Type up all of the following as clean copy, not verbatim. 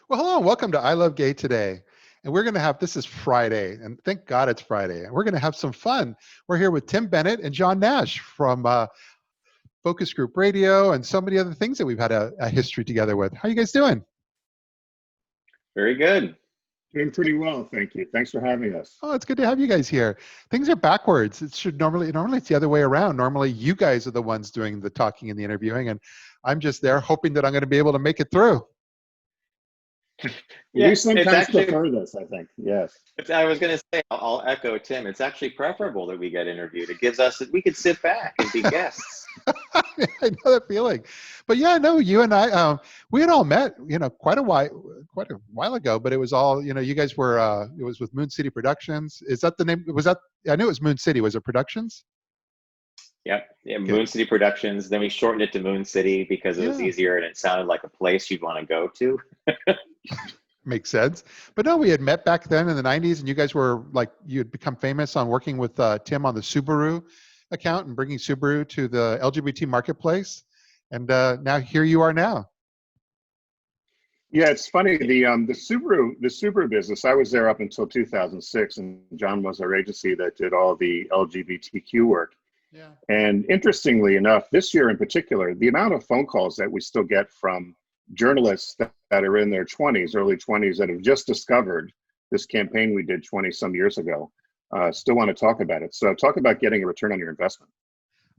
Well, hello, and welcome to I Love Gay today. And we're going to have, this is Friday, and thank God it's Friday. And we're going to have some fun. We're here with Tim Bennett and John Nash from Focus Group Radio and so many other things that we've had a history together with. How you guys doing? Very good. Doing pretty well, thank you. Thanks for having us. Oh, it's good to have you guys here. Things are backwards. It should normally it's the other way around. Normally you guys are the ones doing the talking and the interviewing, and I'm just there hoping that I'm going to be able to make it through. We sometimes prefer this, I think. Yes. I was going to say, I'll echo Tim. It's actually preferable that we get interviewed. It gives us, we could sit back and be guests. I know that feeling. But yeah, no, you and I, we had all met, quite a while ago, but it was all, you guys were, it was with Moon City Productions. Is that the name? I knew it was Moon City. Was it Productions? Yep. Yeah, Moon City Productions. Then we shortened it to Moon City because it was easier and it sounded like a place you'd want to go to. Makes sense. But no, we had met back then in the 90s, and you guys were like, you had become famous on working with Tim on the Subaru account and bringing Subaru to the LGBT marketplace. And now here you are now. Yeah, it's funny. The Subaru business, I was there up until 2006, and John was our agency that did all the LGBTQ work. Yeah. And interestingly enough, this year in particular, the amount of phone calls that we still get from journalists that are in their 20s, early 20s, that have just discovered this campaign we did 20 some years ago, still want to talk about it. So talk about getting a return on your investment.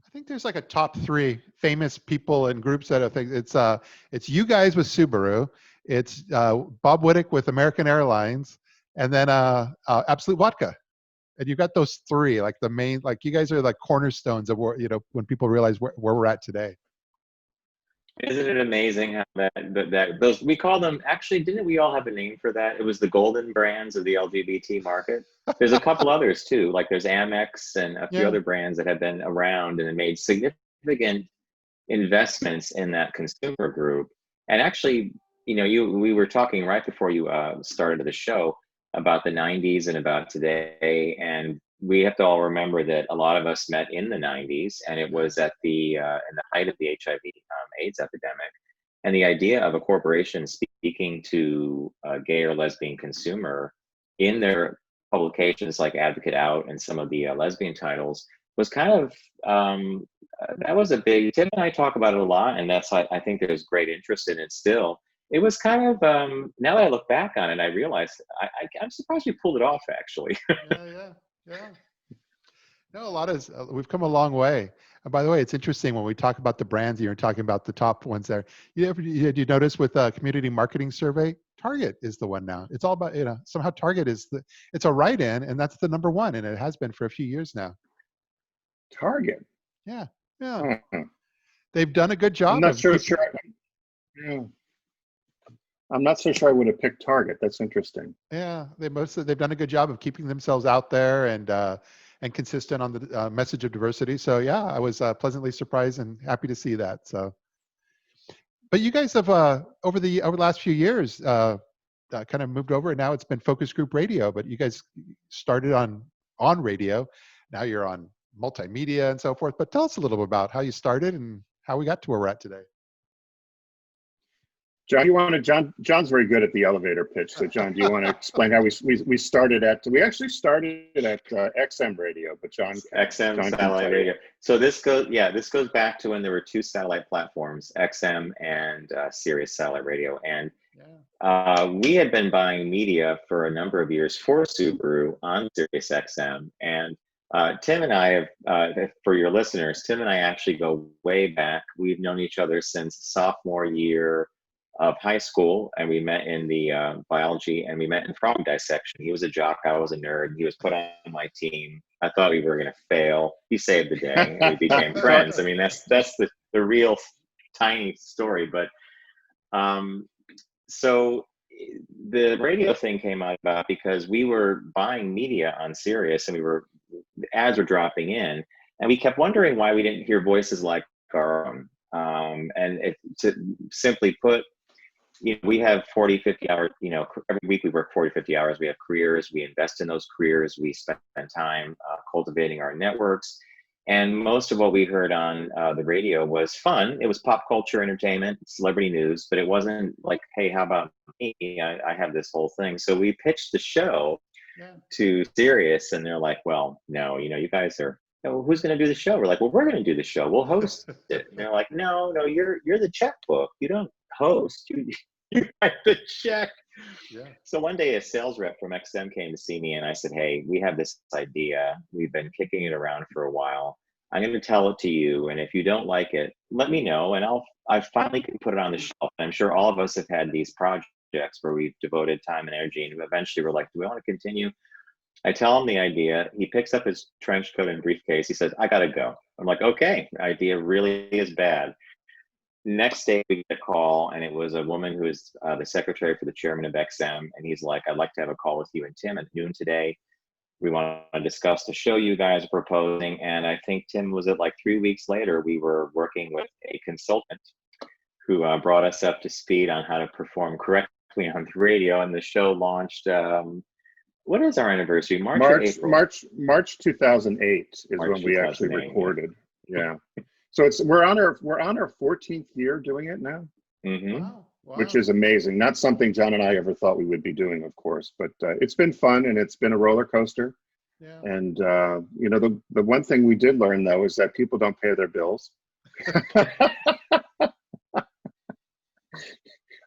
I think there's like a top 3 famous people and groups that I think it's you guys with Subaru, it's Bob Wittick with American Airlines, and then Absolute Vodka. And you've got those 3, like the main, like you guys are like cornerstones of where, when people realize where we're at today. Isn't it amazing how that those, we call them, actually, didn't we all have a name for that? It was the golden brands of the LGBT market. There's a couple others too, like there's Amex and a few other brands that have been around and have made significant investments in that consumer group. And actually, we were talking right before you started the show about the 90s and about today, and we have to all remember that a lot of us met in the 90s, and it was at the in the height of the HIV AIDS epidemic, and the idea of a corporation speaking to a gay or lesbian consumer in their publications like Advocate Out and some of the lesbian titles was kind of that was a big. Tim and I talk about it a lot, and that's I think there's great interest in it still. It was kind of, now that I look back on it, I realize I'm surprised we pulled it off, actually. Yeah. No, we've come a long way. And by the way, it's interesting when we talk about the brands, you're talking about the top ones there. Did you notice with a community marketing survey, Target is the one now. It's all about, somehow Target it's a write-in, and that's the number 1, and it has been for a few years now. Target? Yeah. Mm-hmm. They've done a good job. I'm not sure. Yeah. I'm not so sure I would have picked Target. That's interesting. Yeah, they've done a good job of keeping themselves out there and consistent on the message of diversity. So yeah, I was pleasantly surprised and happy to see that. So, but you guys have over the last few years kind of moved over, and now it's been Focus Group Radio. But you guys started on radio. Now you're on multimedia and so forth. But tell us a little bit about how you started and how we got to where we're at today. John, John's very good at the elevator pitch. So John, do you want to explain how we started we actually started at XM radio, but John satellite radio. So this goes back to when there were 2 satellite platforms, XM and Sirius satellite radio. And we had been buying media for a number of years for Subaru on Sirius XM. And Tim and I have, for your listeners, Tim and I actually go way back. We've known each other since sophomore year of high school, and we met in the biology, and we met in frog dissection. He was a jock, I was a nerd. He was put on my team. I thought we were going to fail. He saved the day, and we became friends. I mean, that's the real tiny story. But so the radio thing came out about because we were buying media on Sirius, and the ads were dropping in, and we kept wondering why we didn't hear voices like our own. To simply put, we have 40, 50 hours, every week we work 40, 50 hours. We have careers. We invest in those careers. We spend time cultivating our networks. And most of what we heard on the radio was fun. It was pop culture, entertainment, celebrity news, but it wasn't like, hey, how about I have this whole thing. So we pitched the show Yeah. to Sirius, and they're like, well, no, you guys are, well, who's going to do the show? We're like, well, we're going to do the show. We'll host it. And they're like, no, you're the checkbook. You don't host. You write the check. Yeah. So one day a sales rep from XM came to see me, and I said, hey, we have this idea. We've been kicking it around for a while. I'm going to tell it to you, and if you don't like it, let me know, and I finally can put it on the shelf. I'm sure all of us have had these projects where we've devoted time and energy, and eventually we're like, do we want to continue? I tell him the idea. He picks up his trench coat and briefcase. He says, I got to go. I'm like, okay, idea really is bad. Next day we get a call, and it was a woman who is the secretary for the chairman of XM, and he's like, I'd like to have a call with you and Tim at noon today. We want to discuss the show you guys are proposing. And I think, Tim, was it like 3 weeks later, we were working with a consultant who brought us up to speed on how to perform correctly on the radio, and the show launched. What is our anniversary? March or April? March 2008 is March when we actually 2008, recorded. Yeah. So we're on our 14th year doing it now. Mm-hmm. Wow. Wow. Which is amazing. Not something John and I ever thought we would be doing, of course, but it's been fun, and it's been a roller coaster. Yeah. And the one thing we did learn, though, is that people don't pay their bills.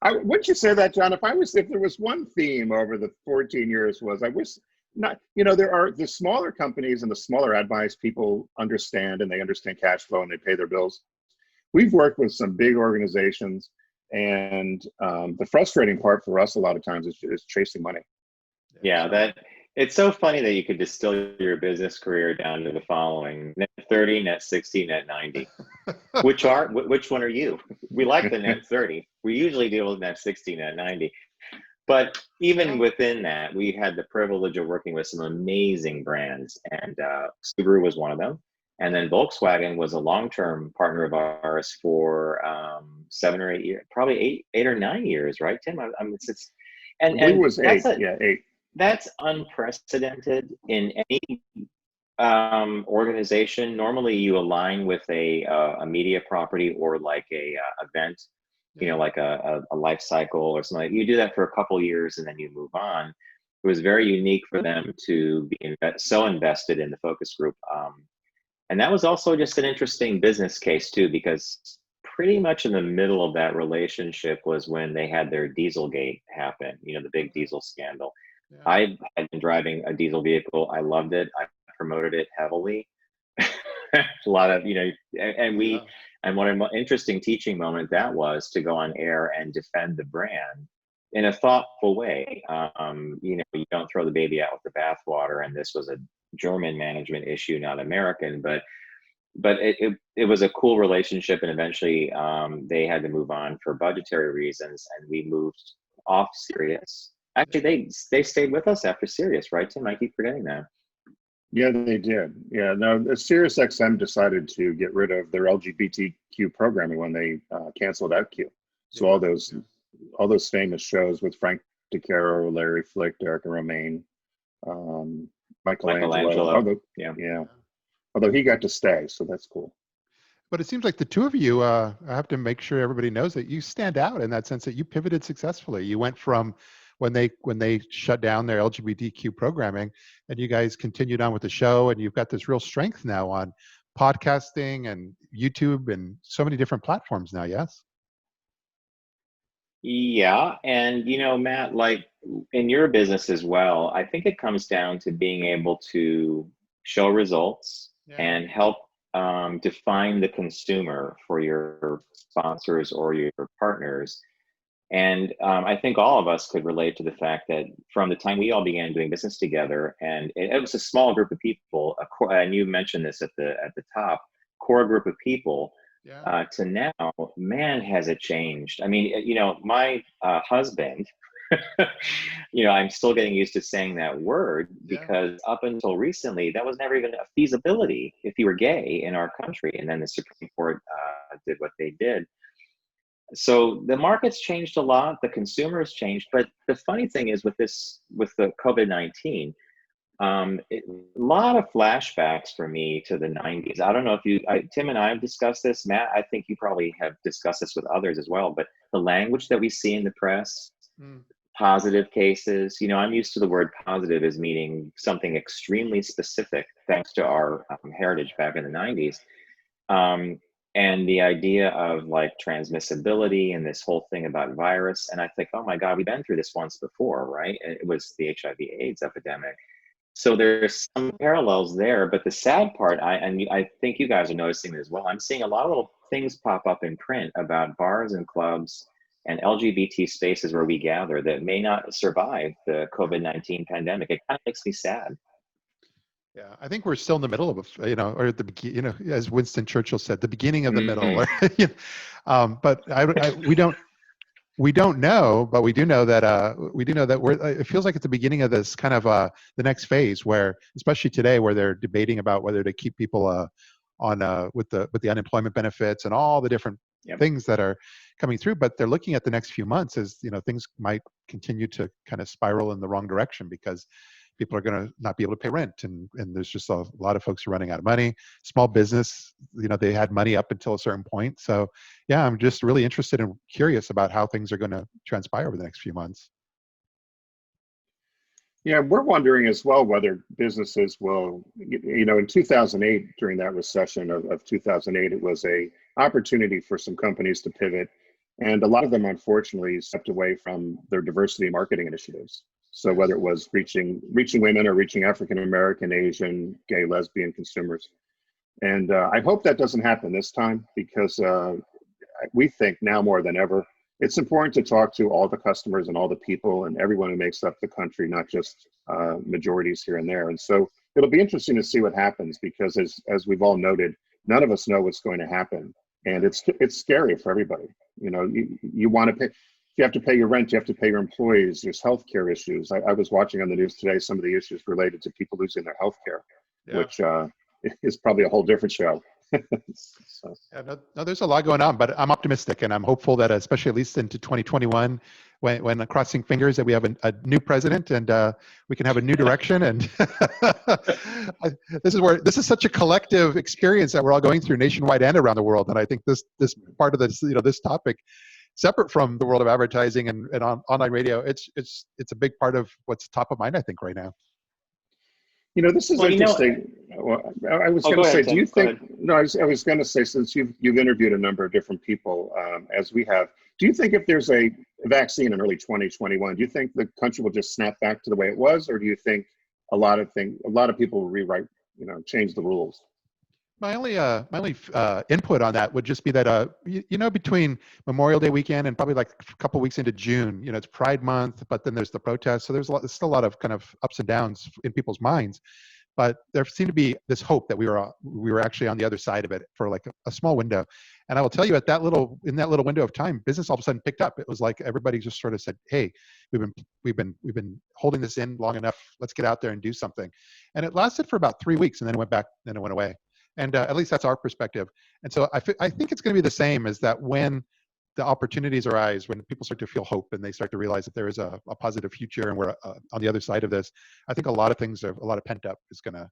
Wouldn't you say that, John? If there was one theme over the 14 years, I wish not. There are the smaller companies and the smaller ad buys, people understand, and they understand cash flow, and they pay their bills. We've worked with some big organizations. And the frustrating part for us a lot of times is chasing money. Yeah, it's so funny that you could distill your business career down to the following: net 30, net 60, net 90. Which one are you? We like the net 30. We usually deal with net 60, net 90. But even within that, we had the privilege of working with some amazing brands, and Subaru was one of them. And then Volkswagen was a long-term partner of ours for 7 or 8 years, probably 8 or 9 years, right, Tim? I believe it was 8. Yeah, 8. That's unprecedented in any organization. Normally, you align with a media property or like a event, like a life cycle or something. You do that for a couple years and then you move on. It was very unique for them to be so invested in the focus group. And that was also just an interesting business case too, because pretty much in the middle of that relationship was when they had their Dieselgate happen, the big diesel scandal. Yeah. I had been driving a diesel vehicle. I loved it. I promoted it heavily. A lot of, and what an interesting teaching moment that was, to go on air and defend the brand in a thoughtful way. You don't throw the baby out with the bathwater, and this was a German management issue, not American, but it was a cool relationship, and eventually they had to move on for budgetary reasons, and we moved off Sirius. Actually, they stayed with us after Sirius, right, Tim? I keep forgetting that. Yeah, they did. Yeah, no, Sirius XM decided to get rid of their LGBTQ programming when they canceled OutQ. So all those famous shows with Frank DeCaro, Larry Flick, Derek and Romaine, Michelangelo. Although he got to stay, so that's cool. But it seems like the two of you, I have to make sure everybody knows that you stand out in that sense that you pivoted successfully. You went from when they shut down their LGBTQ programming, and you guys continued on with the show, and you've got this real strength now on podcasting and YouTube and so many different platforms now. Yes. Yeah, and Matt, like in your business as well, I think it comes down to being able to show results and help define the consumer for your sponsors or your partners. And I think all of us could relate to the fact that from the time we all began doing business together, and it was a small group of people, and you mentioned this at the top, core group of people, to now, man, has it changed. I mean, my husband, I'm still getting used to saying that word, because up until recently, that was never even a feasibility if you were gay in our country. And then the Supreme Court did what they did. So the market's changed a lot, the consumer has changed. But the funny thing is with the COVID-19, a lot of flashbacks for me to the 90s. I don't know if Tim and I have discussed this. Matt, I think you probably have discussed this with others as well, but the language that we see in the press, Mm. positive cases. I'm used to the word positive as meaning something extremely specific, thanks to our heritage back in the 90s. And the idea of like transmissibility and this whole thing about virus. And I think, oh my God, we've been through this once before, right? It was the HIV/AIDS epidemic. So there's some parallels there, but the sad part, I think you guys are noticing it as well. I'm seeing a lot of little things pop up in print about bars and clubs and LGBT spaces where we gather that may not survive the COVID-19 pandemic. It kind of makes me sad. Yeah, I think we're still in the middle of, or at the beginning, as Winston Churchill said, the beginning of the middle. Mhm. But we don't know, but we do know that it feels like it's the beginning of this kind of the next phase where, especially today, where they're debating about whether to keep people on with the unemployment benefits and all the different Yep. things that are coming through. But they're looking at the next few months as things might continue to kind of spiral in the wrong direction because people are going to not be able to pay rent, and there's just a lot of folks who are running out of money. Small business, they had money up until a certain point. So yeah, I'm just really interested and curious about how things are going to transpire over the next few months. Yeah, we're wondering as well whether businesses will, in 2008, during that recession of 2008, it was a opportunity for some companies to pivot. And a lot of them, unfortunately, stepped away from their diversity marketing initiatives. So Yes. whether it was reaching women or reaching African American, Asian, gay, lesbian consumers. And I hope that doesn't happen this time because we think now more than ever, it's important to talk to all the customers and all the people and everyone who makes up the country, not just majorities here and there. And so it'll be interesting to see what happens because as we've all noted, none of us know what's going to happen. And it's scary for everybody. You want to pay, if you have to pay your rent, you have to pay your employees, there's healthcare issues. I was watching on the news today some of the issues related to people losing their healthcare, Yeah. which is probably a whole different show. So. Yeah, no, there's a lot going on, but I'm optimistic and I'm hopeful that, especially at least into 2021, when crossing fingers that we have a new president and we can have a new direction. And this is such a collective experience that we're all going through nationwide and around the world. And I think this part of this, this topic, separate from the world of advertising and online radio, it's a big part of what's top of mind, I think, right now. This is Well, interesting. Well, I was going go to say, ahead, do Tim. you Go think? ahead. No, I was going to say, since you've interviewed a number of different people, as we have, do you think if there's a vaccine in early 2021, do you think the country will just snap back to the way it was, or do you think a lot of people will rewrite, change the rules? My only input on that would just be that between Memorial Day weekend and probably like a couple weeks into June, it's Pride Month, but then there's the protests, so there's still a lot of kind of ups and downs in people's minds. But there seemed to be this hope that we were actually on the other side of it for like a small window. And I will tell you, in that little window of time, business all of a sudden picked up. It was like everybody just sort of said, "Hey, we've been holding this in long enough. Let's get out there and do something." And it lasted for about 3 weeks, and then it went back, then it went away. And at least that's our perspective. And so I think it's going to be the same, is that when the opportunities arise, when people start to feel hope and they start to realize that there is a positive future and we're on the other side of this, I think a lot of pent up is going to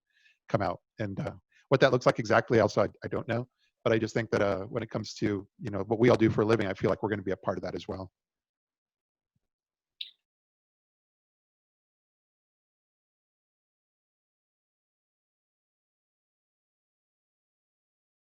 come out. And what that looks like exactly, also, I don't know. But I just think that when it comes to what we all do for a living, I feel like we're going to be a part of that as well.